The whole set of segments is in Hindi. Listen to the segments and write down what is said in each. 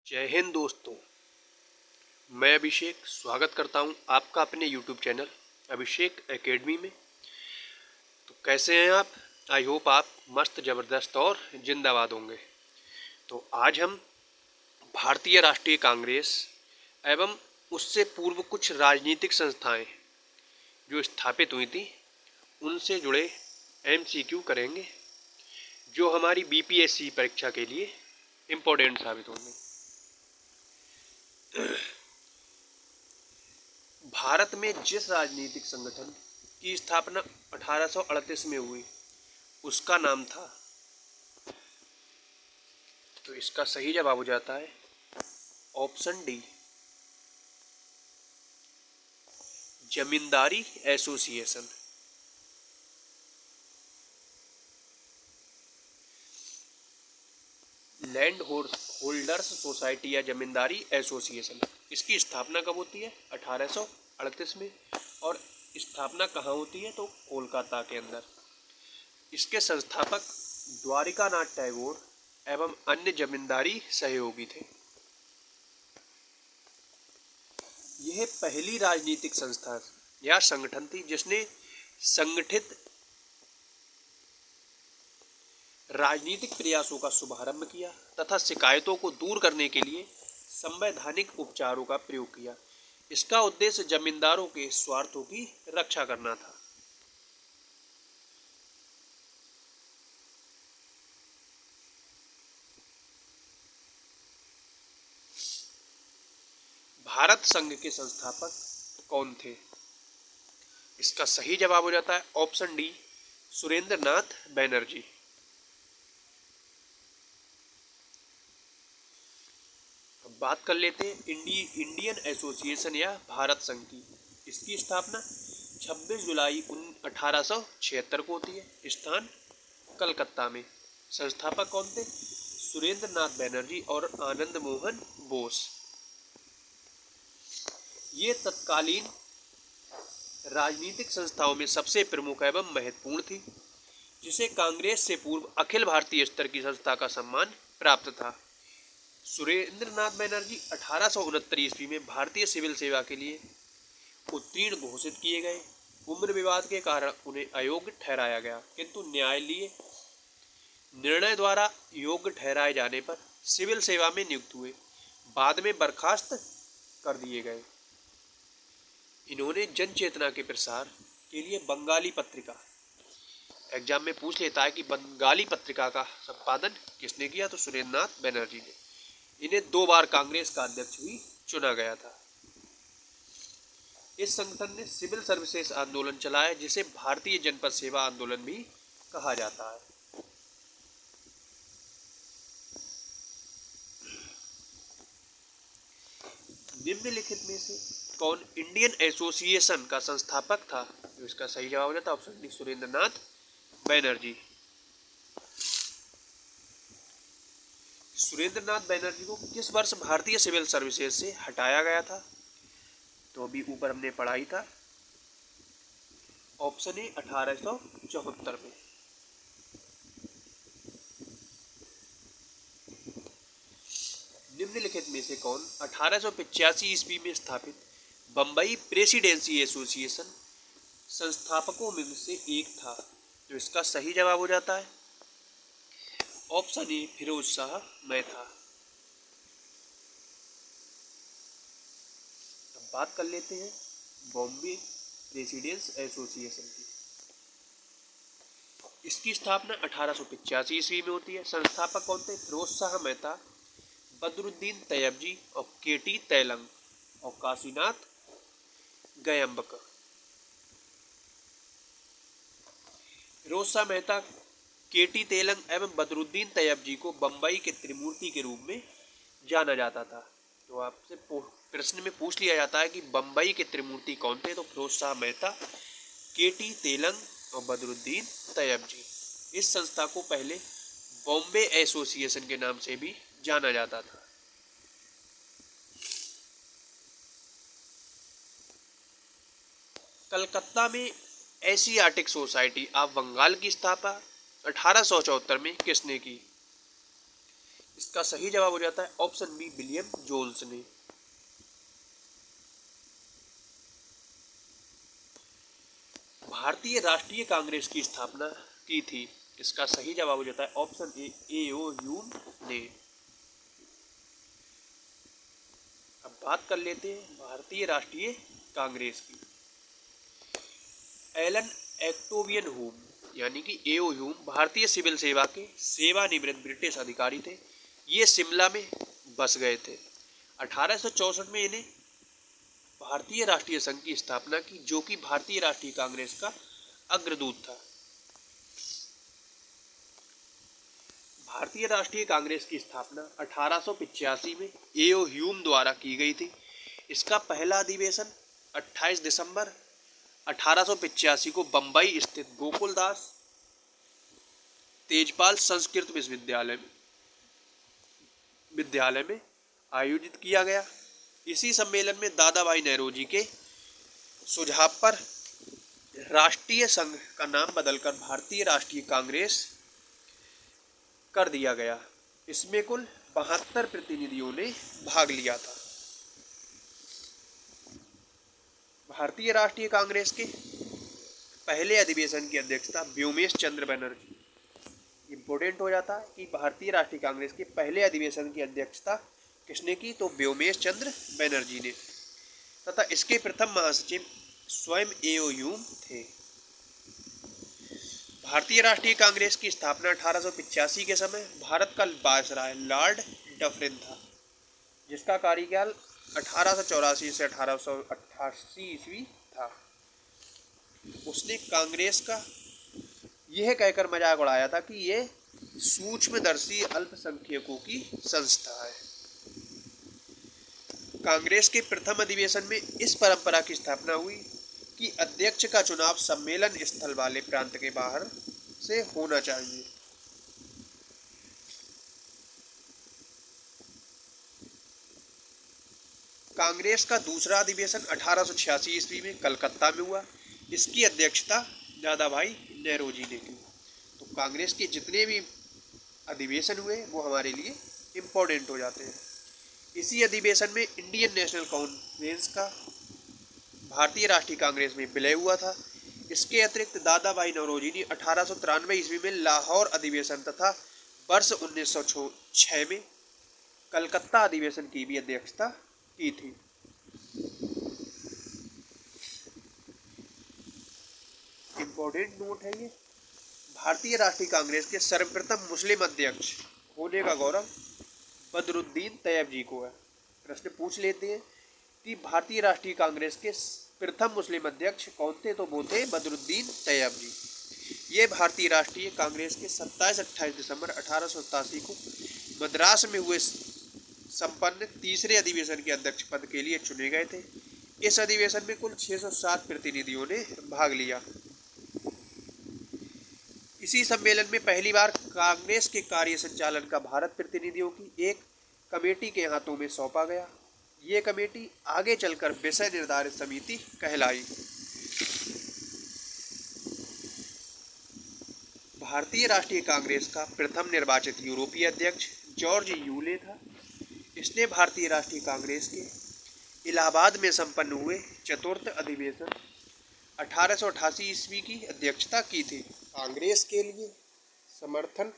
जय हिंद दोस्तों। मैं अभिषेक स्वागत करता हूं आपका अपने YouTube चैनल अभिषेक एकेडमी में। तो कैसे हैं आप? आई होप आप मस्त ज़बरदस्त और जिंदाबाद होंगे। तो आज हम भारतीय राष्ट्रीय कांग्रेस एवं उससे पूर्व कुछ राजनीतिक संस्थाएं जो स्थापित हुई थी उनसे जुड़े MCQ करेंगे, जो हमारी BPSC परीक्षा के लिए इम्पोर्टेंट साबित होंगे। भारत में जिस राजनीतिक संगठन की स्थापना 1838 में हुई उसका नाम था, तो इसका सही जवाब हो जाता है ऑप्शन डी, जमींदारी एसोसिएशन। लैंड होल्डर्स सोसाइटी या जमींदारी एसोसिएशन, इसकी स्थापना कब होती है? 1838 में। और स्थापना कहाँ होती है? तो कोलकाता के अंदर। इसके संस्थापक द्वारिकानाथ टैगोर एवं अन्य जमींदारी सहयोगी थे। यह पहली राजनीतिक संस्था या संगठन थी जिसने संगठित राजनीतिक प्रयासों का शुभारंभ किया तथा शिकायतों को दूर करने के लिए संवैधानिक उपचारों का प्रयोग किया। इसका उद्देश्य जमींदारों के स्वार्थों की रक्षा करना था। भारत संघ के संस्थापक कौन थे? इसका सही जवाब हो जाता है ऑप्शन डी, सुरेंद्र नाथ बनर्जी। अब बात कर लेते हैं इंडियन एसोसिएशन या भारत संघ की। इसकी स्थापना 26 जुलाई 1876 को होती है। स्थान कलकत्ता में। संस्थापक कौन थे? सुरेंद्र नाथ बनर्जी और आनंद मोहन बोस। ये तत्कालीन राजनीतिक संस्थाओं में सबसे प्रमुख एवं महत्वपूर्ण थी, जिसे कांग्रेस से पूर्व अखिल भारतीय स्तर की संस्था का सम्मान प्राप्त था। सुरेंद्र नाथ बनर्जी 1869 ईस्वी में भारतीय सिविल सेवा के लिए उत्तीर्ण घोषित किए गए। उम्र विवाद के कारण उन्हें अयोग्य ठहराया गया, किंतु न्यायालयीय निर्णय द्वारा योग्य ठहराए जाने पर सिविल सेवा में नियुक्त हुए। बाद में बर्खास्त कर दिए गए। इन्होंने जन चेतना के प्रसार के लिए बंगाली पत्रिका, एग्जाम में पूछ लेता है कि बंगाली पत्रिका का संपादन किसने किया? तो सुरेंद्र नाथ बनर्जी ने। इन्हें 2 बार कांग्रेस का अध्यक्ष भी चुना गया था। इस संगठन ने सिविल सर्विसेज आंदोलन चलाया, जिसे भारतीय जनपद सेवा आंदोलन भी कहा जाता है। निम्नलिखित में से कौन इंडियन एसोसिएशन का संस्थापक था? तो इसका सही जवाब हो जाता है ऑप्शन डी, सुरेंद्र नाथ बनर्जी। सुरेंद्र नाथ बनर्जी को किस वर्ष भारतीय सिविल सर्विसेज से हटाया गया था? तो अभी ऊपर हमने पढ़ा ही था, ऑप्शन ए 1874 में। निम्नलिखित में से कौन 1885 ईस्वी में स्थापित बम्बई प्रेसिडेंसी एसोसिएशन संस्थापकों में से एक था? तो इसका सही जवाब हो जाता है ऑप्शन ए, फिरोज शाह मेहता। अब बात कर लेते हैं बॉम्बे प्रेसिडेंस एसोसिएशन की। इसकी स्थापना 1885 ईस्वी में होती है। संस्थापक कौन थे? फिरोज शाह मेहता, बदरुद्दीन तैयबजी और केटी तेलंग और काशीनाथ गयम्बका। फिरोज शाह मेहता, केटी तेलंग एवं बदरुद्दीन तैयबजी को बम्बई के त्रिमूर्ति के रूप में जाना जाता था। तो आपसे प्रश्न में पूछ लिया जाता है कि बम्बई के त्रिमूर्ति कौन थे? तो फिरोज शाह मेहता, केटी तेलंग और बदरुद्दीन तैयबजी। इस संस्था को पहले बॉम्बे एसोसिएशन के नाम से भी जाना जाता था। कलकत्ता में एशियाटिक सोसाइटी ऑफ बंगाल की स्थापना 1874 में किसने की? इसका सही जवाब हो जाता है ऑप्शन बी, विलियम जोन्स ने। भारतीय राष्ट्रीय कांग्रेस की स्थापना की थी। इसका सही जवाब हो जाता है ऑप्शन ए, एओ ह्यूम ने। अब बात कर लेते हैं भारतीय राष्ट्रीय कांग्रेस की। एलन एक्टोवियन ह्यूम यानी कि एओ ह्यूम भारतीय सिविल सेवा के सेवानिवृत्त ब्रिटिश अधिकारी थे। ये शिमला में बस गए थे। 1864 में इन्हें भारतीय राष्ट्रीय संघ की स्थापना की, जो कि भारतीय राष्ट्रीय कांग्रेस का अग्रदूत था। भारतीय राष्ट्रीय कांग्रेस की स्थापना 1885 में एओ ह्यूम द्वारा की गई थी। इसका पहला अधिवेशन 28 दिसंबर 1885 को बम्बई स्थित गोकुलदास तेजपाल संस्कृत विद्यालय में आयोजित किया गया। इसी सम्मेलन में दादा भाई नौरोजी के सुझाव पर राष्ट्रीय संघ का नाम बदलकर भारतीय राष्ट्रीय कांग्रेस कर दिया गया। इसमें कुल 72 प्रतिनिधियों ने भाग लिया था। भारतीय राष्ट्रीय कांग्रेस के पहले अधिवेशन की अध्यक्षता व्योमेश चंद्र बनर्जी। इंपॉर्टेंट हो जाता है कि भारतीय राष्ट्रीय कांग्रेस के पहले अधिवेशन की अध्यक्षता किसने की, तो व्योमेश चंद्र बनर्जी ने, तथा इसके प्रथम महासचिव स्वयं एओ ह्यूम थे। भारतीय राष्ट्रीय कांग्रेस की स्थापना 1885 के समय भारत का वायसराय लॉर्ड डफरिन था, जिसका कार्यकाल 1884 से 1888 ईस्वी था। उसने कांग्रेस का यह कहकर मजाक उड़ाया था कि यह सूक्ष्मदर्शी अल्पसंख्यकों की संस्था है। कांग्रेस के प्रथम अधिवेशन में इस परंपरा की स्थापना हुई कि अध्यक्ष का चुनाव सम्मेलन स्थल वाले प्रांत के बाहर से होना चाहिए। कांग्रेस का दूसरा अधिवेशन 1886 ईस्वी में कलकत्ता में हुआ। इसकी अध्यक्षता दादा भाई नौरोजी ने की। तो कांग्रेस के जितने भी अधिवेशन हुए वो हमारे लिए इम्पोर्टेंट हो जाते हैं। इसी अधिवेशन में इंडियन नेशनल कांफ्रेंस का भारतीय राष्ट्रीय कांग्रेस में विलय हुआ था। इसके अतिरिक्त दादा भाई नौरोजी ने 1893 ईस्वी में लाहौर अधिवेशन तथा वर्ष 1906 में कलकत्ता अधिवेशन की भी अध्यक्षता की थी। इम्पोर्टेंट नोट है ये। भारतीय राष्ट्रीय कांग्रेस के सर्वप्रथम मुस्लिम अध्यक्ष होने का गौरव बदरुद्दीन तैयब जी को है। प्रश्न पूछ लेते हैं कि भारतीय राष्ट्रीय कांग्रेस के प्रथम मुस्लिम अध्यक्ष कौन थे, तो वो थे बदरुद्दीन तैयब जी। ये भारतीय राष्ट्रीय कांग्रेस के 27-28 दिसंबर 1887 को मद्रास में हुए संपन्न तीसरे अधिवेशन के अध्यक्ष पद के लिए चुने गए थे। इस अधिवेशन में कुल 607 प्रतिनिधियों ने भाग लिया। इसी सम्मेलन में पहली बार कांग्रेस के कार्य संचालन का भारत प्रतिनिधियों की एक कमेटी के हाथों में सौंपा गया। ये कमेटी आगे चलकर विषय निर्धारित समिति कहलाई। भारतीय राष्ट्रीय कांग्रेस का प्रथम निर्वाचित यूरोपीय अध्यक्ष जॉर्ज यूले था। इसने भारतीय राष्ट्रीय कांग्रेस के इलाहाबाद में संपन्न हुए चतुर्थ अधिवेशन 1888 ईस्वी की अध्यक्षता की थी। कांग्रेस के लिए समर्थन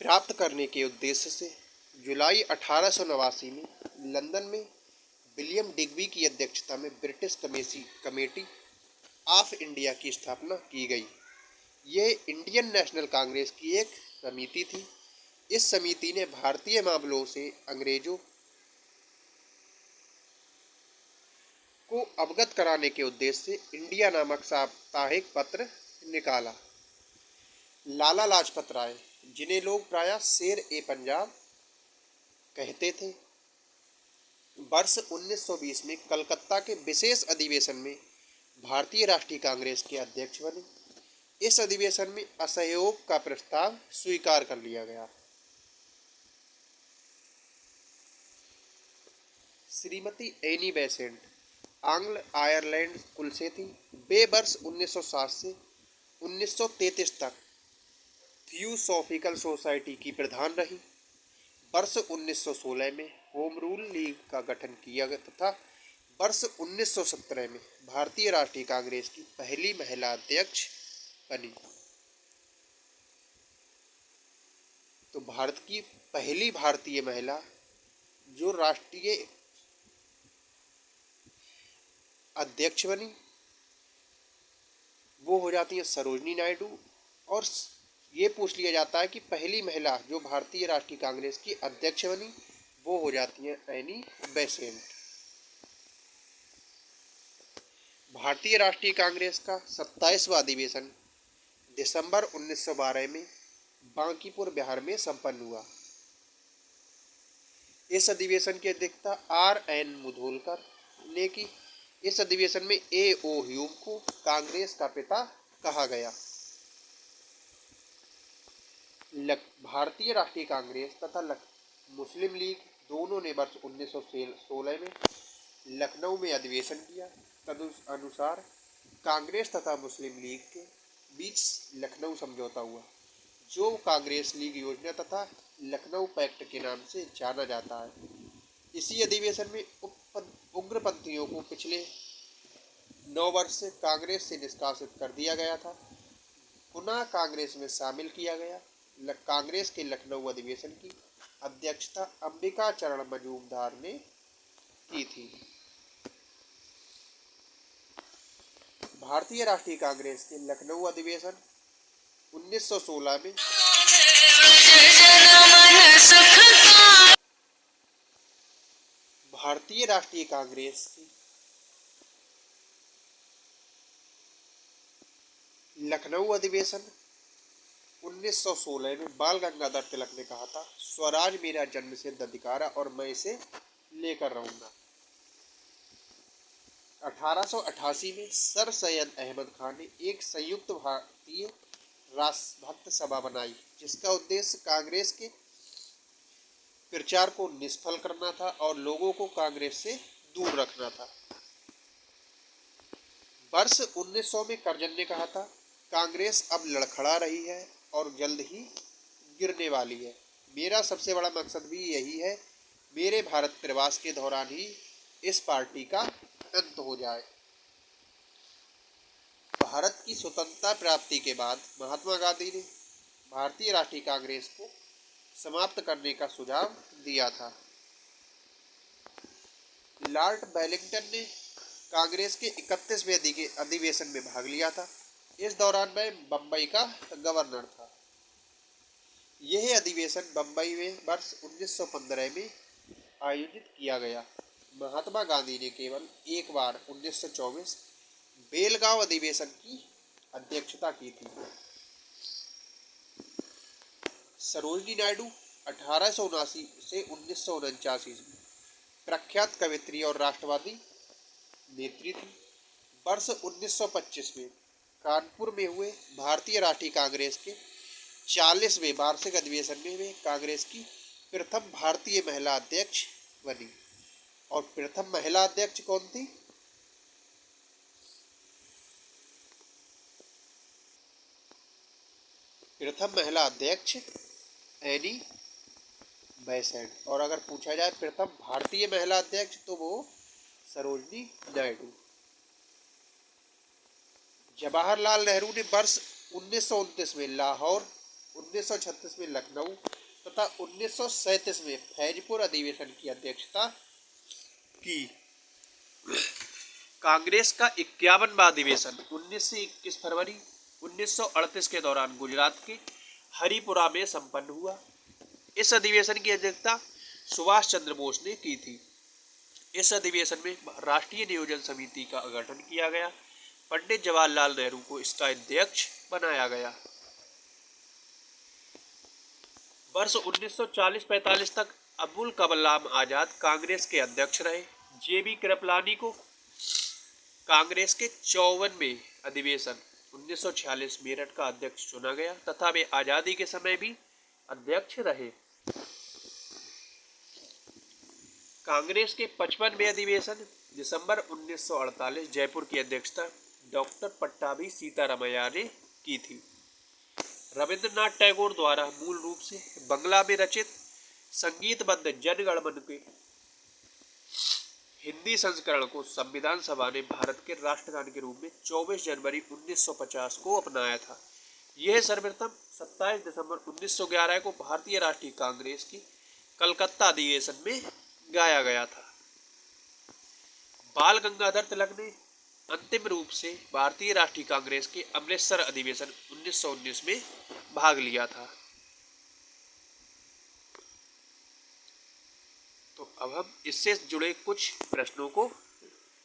प्राप्त करने के उद्देश्य से जुलाई 1889 में लंदन में विलियम डिग्बी की अध्यक्षता में ब्रिटिश कमेटी ऑफ इंडिया की स्थापना की गई। यह इंडियन नेशनल कांग्रेस की एक समिति थी। इस समिति ने भारतीय मामलों से अंग्रेजों को अवगत कराने के उद्देश्य से इंडिया नामक साप्ताहिक पत्र निकाला। लाला लाजपत राय, जिन्हें लोग प्रायः शेर ए पंजाब कहते थे, वर्ष 1920 में कलकत्ता के विशेष अधिवेशन में भारतीय राष्ट्रीय कांग्रेस के अध्यक्ष बने। इस अधिवेशन में असहयोग का प्रस्ताव स्वीकार कर लिया गया। श्रीमती एनी बेसेंट आंग्ल आयरलैंड कुल से थी। वे वर्ष 1907 से 1933 तक थियोसॉफिकल सोसाइटी की प्रधान रही। वर्ष 1916 में होम रूल लीग का गठन किया गया तथा वर्ष 1917 में भारतीय राष्ट्रीय कांग्रेस की पहली महिला अध्यक्ष बनी। तो भारत की पहली भारतीय महिला जो राष्ट्रीय अध्यक्ष बनी वो हो जाती है सरोजनी नायडू। और ये पूछ लिया जाता है कि पहली महिला जो भारतीय राष्ट्रीय कांग्रेस की अध्यक्ष बनी वो हो जाती है एनी बेसेंट। भारतीय राष्ट्रीय कांग्रेस का 27वां अधिवेशन दिसंबर 1912 में बांकीपुर बिहार में संपन्न हुआ। इस अधिवेशन की अध्यक्षता R.N. मुधोलकर ने की। इस अधिवेशन में A.O. ह्यूम को कांग्रेस का पिता कहा गया। भारतीय राष्ट्रीय कांग्रेस तथा मुस्लिम लीग दोनों ने वर्ष 1916 में लखनऊ में अधिवेशन किया। तदनुसार कांग्रेस तथा मुस्लिम लीग के बीच लखनऊ समझौता हुआ, जो कांग्रेस लीग योजना तथा लखनऊ पैक्ट के नाम से जाना जाता है। इसी अधिवेशन में उग्रपंथियों को पिछले 9 वर्ष से कांग्रेस से निष्कासित कर दिया गया था, पुनः कांग्रेस में शामिल किया गया। कांग्रेस के लखनऊ अधिवेशन की अध्यक्षता अंबिका चरण मजूमदार ने की थी। भारतीय राष्ट्रीय कांग्रेस के लखनऊ अधिवेशन 1916 में भारतीय राष्ट्रीय कांग्रेस की लखनऊ अधिवेशन 1916 में बाल गंगाधर तिलक ने कहा था, स्वराज मेरा जन्मसिद्ध अधिकार है और मैं इसे लेकर रहूंगा। 1888 में सर सैयद अहमद खान ने एक संयुक्त भारतीय राष्ट्रभक्त सभा बनाई, जिसका उद्देश्य कांग्रेस के प्रचार को निष्फल करना था और लोगों को कांग्रेस से दूर रखना था। वर्ष 1900 में करजन ने कहा था, कांग्रेस अब लड़खड़ा रही है और जल्द ही गिरने वाली है। मेरा सबसे बड़ा मकसद भी यही है, मेरे भारत प्रवास के दौरान ही इस पार्टी का अंत हो जाए। भारत की स्वतंत्रता प्राप्ति के बाद महात्मा गांधी ने भारतीय राष्ट्रीय कांग्रेस को समाप्त करने का सुझाव दिया था। लॉर्ड वेलिंगटन ने कांग्रेस के 31वें अधिवेशन में भाग लिया था। इस दौरान मैं बम्बई का गवर्नर था। यह अधिवेशन बम्बई में वर्ष 1915 में आयोजित किया गया। महात्मा गांधी ने केवल एक बार 1924 बेलगांव अधिवेशन की अध्यक्षता की थी। सरोजनी नायडू 1879 से 1949 ईस्वी प्रख्यात कवयित्री और राष्ट्रवादी नेत्री थी। वर्ष 1925 में कानपुर में हुए भारतीय राष्ट्रीय कांग्रेस के 40वें वार्षिक अधिवेशन में वे कांग्रेस की प्रथम भारतीय महिला अध्यक्ष बनी। और प्रथम महिला अध्यक्ष कौन थी? प्रथम महिला अध्यक्ष एनी बेसेंट। और अगर पूछा जाए प्रथम भारतीय महिला अध्यक्ष तो वो सरोजनी नायडू। जवाहरलाल नेहरू ने वर्ष 1929 में लाहौर, 1936 में लखनऊ तथा 1937 में फैजपुर अधिवेशन की अध्यक्षता की। कांग्रेस का 51वां अधिवेशन 19 से 21 फरवरी 1938 के दौरान गुजरात के हरिपुरा में संपन्न हुआ। इस अधिवेशन की अध्यक्षता सुभाष चंद्र बोस ने की थी। इस अधिवेशन में राष्ट्रीय नियोजन समिति का गठन किया गया। पंडित जवाहरलाल नेहरू को इसका अध्यक्ष बनाया गया। वर्ष 1940-45 तक अबुल कलाम आजाद कांग्रेस के अध्यक्ष रहे। जेबी कृपलानी को कांग्रेस के 54वें अधिवेशन 1946 मेरठ का अध्यक्ष चुना गया तथा वे आजादी के समय भी अध्यक्ष रहे। कांग्रेस के 55वें अधिवेशन दिसंबर 1948 जयपुर की अध्यक्षता डॉक्टर पट्टाभी सीतारामैया ने की थी। रविंद्रनाथ टैगोर द्वारा मूल रूप से बंगला में रचित संगीतबद्ध जनगण मन के हिंदी संस्करण को संविधान सभा ने भारत के राष्ट्रगान के रूप में 24 जनवरी 1950 को अपनाया था। यह सर्वप्रथम 27 दिसंबर 1911 को भारतीय राष्ट्रीय कांग्रेस की कलकत्ता अधिवेशन में गाया गया था। बाल गंगाधर तिलक ने अंतिम रूप से भारतीय राष्ट्रीय कांग्रेस के अमृतसर अधिवेशन 1919 में भाग लिया था। तो अब हम इससे जुड़े कुछ प्रश्नों को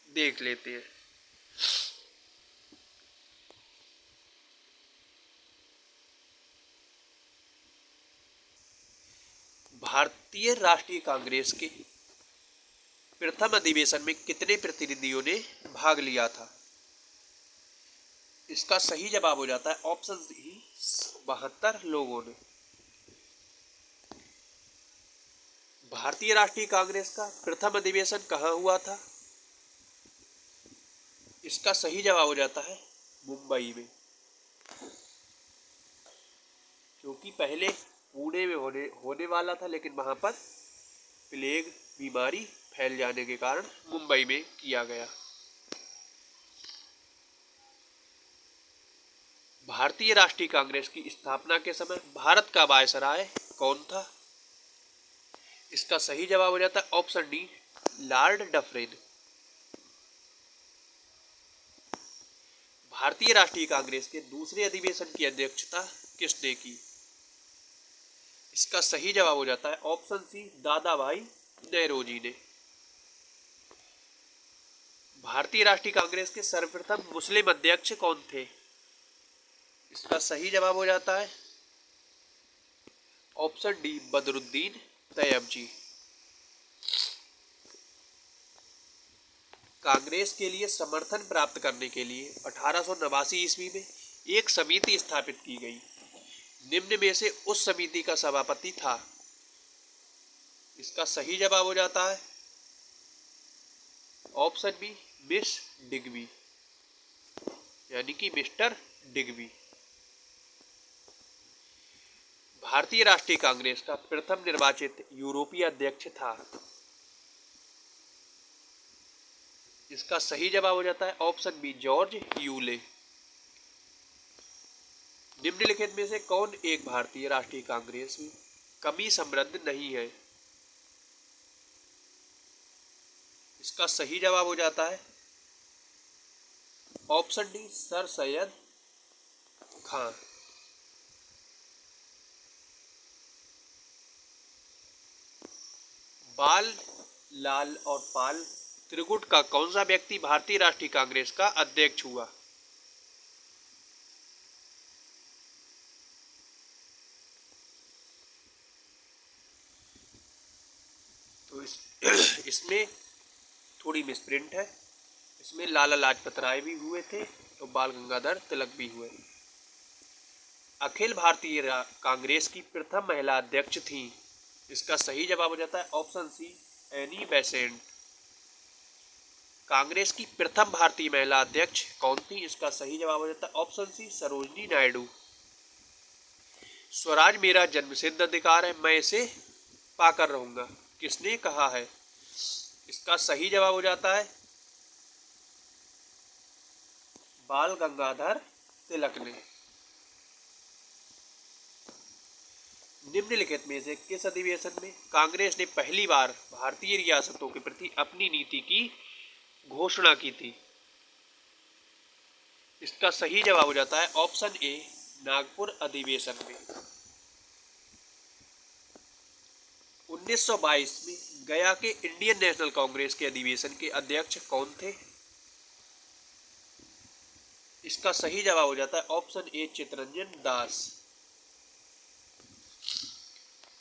देख लेते हैं। भारतीय राष्ट्रीय कांग्रेस के प्रथम अधिवेशन में कितने प्रतिनिधियों ने भाग लिया था? इसका सही जवाब हो जाता है ऑप्शन सी 72 लोगों ने। भारतीय राष्ट्रीय कांग्रेस का प्रथम अधिवेशन कहाँ हुआ था? इसका सही जवाब हो जाता है मुंबई में, क्योंकि पहले पुणे में होने वाला था, लेकिन वहां पर प्लेग बीमारी फैल जाने के कारण मुंबई में किया गया। भारतीय राष्ट्रीय कांग्रेस की स्थापना के समय भारत का वायसराय कौन था? इसका सही जवाब हो जाता है ऑप्शन डी लॉर्ड डफरिन। भारतीय राष्ट्रीय कांग्रेस के दूसरे अधिवेशन की अध्यक्षता किसने की? इसका सही जवाब हो जाता है ऑप्शन सी दादा भाई नेहरूजी ने। भारतीय राष्ट्रीय कांग्रेस के सर्वप्रथम मुस्लिम अध्यक्ष कौन थे? इसका सही जवाब हो जाता है ऑप्शन डी बदरुद्दीन तैयबजी। कांग्रेस के लिए समर्थन प्राप्त करने के लिए 1889 ईस्वी में एक समिति स्थापित की गई। निम्न में से उस समिति का सभापति था? इसका सही जवाब हो जाता है ऑप्शन बी मिस डिग्बी, यानी कि मिस्टर डिग्बी। भारतीय राष्ट्रीय कांग्रेस का प्रथम निर्वाचित यूरोपीय अध्यक्ष था? इसका सही जवाब हो जाता है ऑप्शन बी जॉर्ज यूले। निम्नलिखित में से कौन एक भारतीय राष्ट्रीय कांग्रेस में कमी समृद्ध नहीं है? इसका सही जवाब हो जाता है option D sir Syed Khan. बाल लाल और पाल त्रिगुट का कौन सा व्यक्ति भारतीय राष्ट्रीय कांग्रेस का अध्यक्ष हुआ? तो इसमें थोड़ी मिसप्रिंट है। इसमें लाला लाजपत राय भी हुए थे और बाल गंगाधर तिलक भी हुए। अखिल भारतीय कांग्रेस की प्रथम महिला अध्यक्ष थी? इसका सही जवाब हो जाता है option see Annie Besant. Congress की प्रथम भारतीय महिला अध्यक्ष कौन थी? इसका सही जवाब हो जाता है ऑप्शन सी सरोजनी नायडू। स्वराज मेरा जन्मसिद्ध अधिकार है, मैं इसे पाकर रहूंगा, किसने कहा है? इसका सही जवाब हो जाता है बाल गंगाधर तिलक ने। निम्नलिखित में से किस अधिवेशन में कांग्रेस ने पहली बार भारतीय रियासतों के प्रति अपनी नीति की घोषणा की थी? इसका सही जवाब हो जाता है ऑप्शन ए नागपुर अधिवेशन में। 1922 में गया के इंडियन नेशनल कांग्रेस के अधिवेशन के अध्यक्ष कौन थे? इसका सही जवाब हो जाता है ऑप्शन ए चित्तरंजन दास।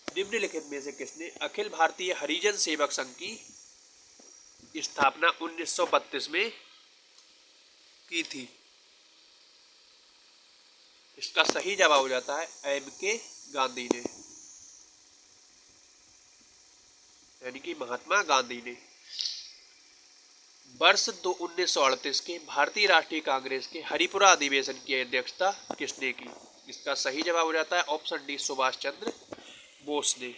निम्नलिखित में से किसने अखिल भारतीय हरिजन सेवक संघ की स्थापना 1932 में की थी? इसका सही जवाब हो जाता है एम.के. गांधी ने, यानी कि महात्मा गांधी ने। वर्ष 1938 के भारतीय राष्ट्रीय कांग्रेस के हरिपुरा अधिवेशन की अध्यक्षता किसने की? इसका सही जवाब हो जाता है ऑप्शन डी, सुभाष चंद्र बोस ने।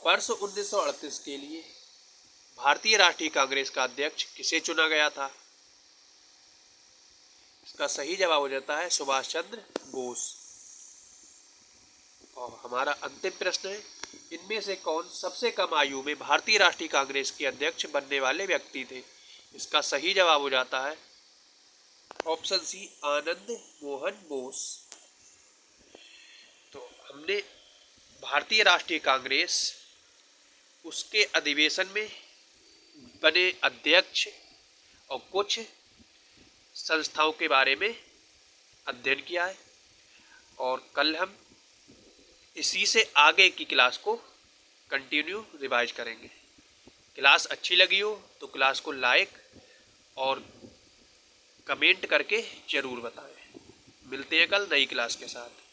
वर्ष 1938 के लिए भारतीय राष्ट्रीय कांग्रेस का अध्यक्ष किसे चुना गया था? इसका सही जवाब हो जाता है सुभाष चंद्र बोस। और हमारा अंतिम प्रश्न है, इनमें से कौन सबसे कम आयु में भारतीय राष्ट्रीय कांग्रेस के अध्यक्ष बनने वाले व्यक्ति थे? इसका सही जवाब हो जाता है ऑप्शन सी, आनंद मोहन बोस। तो हमने भारतीय राष्ट्रीय कांग्रेस, उसके अधिवेशन में बने अध्यक्ष और कुछ संस्थाओं के बारे में अध्ययन किया है, और कल हम इसी से आगे की क्लास को कंटिन्यू रिवाइज करेंगे। क्लास अच्छी लगी हो तो क्लास को लाइक और कमेंट करके ज़रूर बताएं। मिलते हैं कल नई क्लास के साथ।